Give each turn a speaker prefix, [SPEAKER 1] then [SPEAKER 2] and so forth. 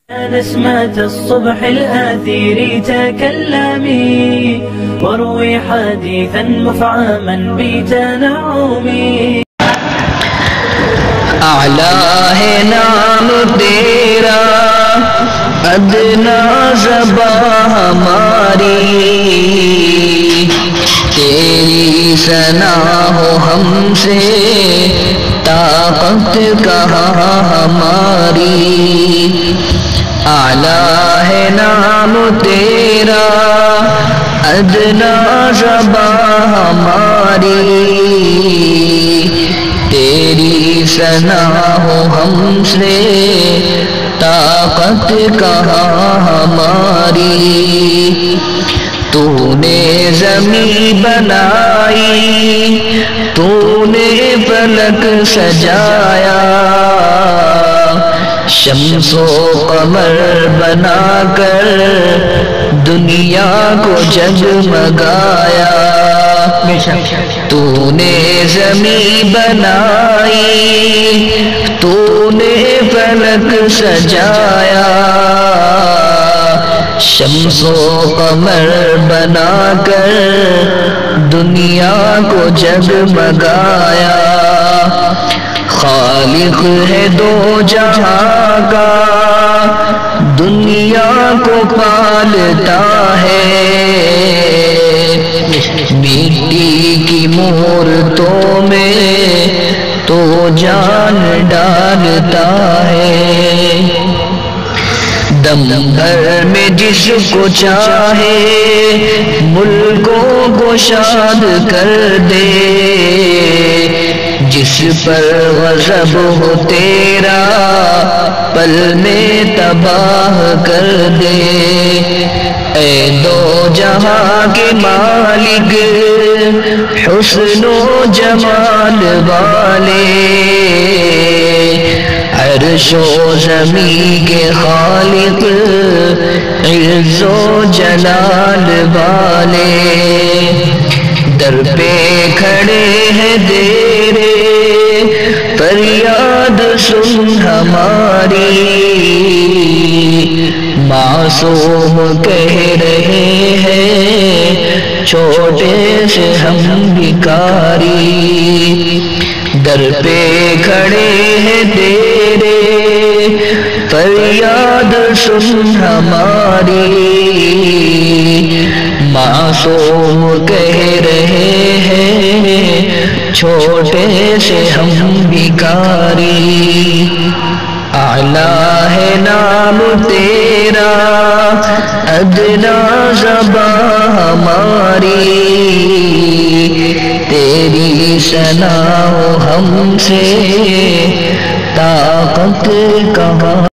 [SPEAKER 1] نسمة الصبح الآثير تكلمي واروي حديثا مفعما بتنعمي.
[SPEAKER 2] اعلیٰ ہے نام تیرا ادنا زباں ہماری، تیری ثنا ہو ہم سے طاقت کہاں ہماری. اعلیٰ ہے نام تیرا ادنا زباں ہماری، تیری ثنا ہو ہم سے طاقت کہاں ہماری. تو نے زمین بنائی، تو نے فلک سجایا، شمس و قمر بنا کر دنیا کو جگمگایا. تو نے زمین بنائی، تو نے فلک سجایا، شمس و قمر بنا کر دنیا کو جگمگایا. خالق ہے دو جہاں کا، دنیا کو پالتا ہے، مٹی کی مورتوں میں تو جان ڈالتا ہے. دم بھر میں جس کو چاہے ملکوں کو شاد کر دے، جس پر غضب ہو تیرا پل میں تباہ کر دے. اے دو جہاں کے مالک حسن و جمال والے، عرش و زمین کے خالق عز و جلال والے. در پہ کھڑے ہیں تیرے فریاد سن ہماری، معصوم کہہ رہے ہیں چھوٹے سے ہم بھکاری. در پہ کھڑے ہیں تیرے فریاد سن ہماری، معصوم کہہ رہے ہیں چھوٹے سے ہم بھکاری. اعلیٰ ہے نام تیرا ادنا زباں ہماری، تیری ثنا ہو ہم سے طاقت کہاں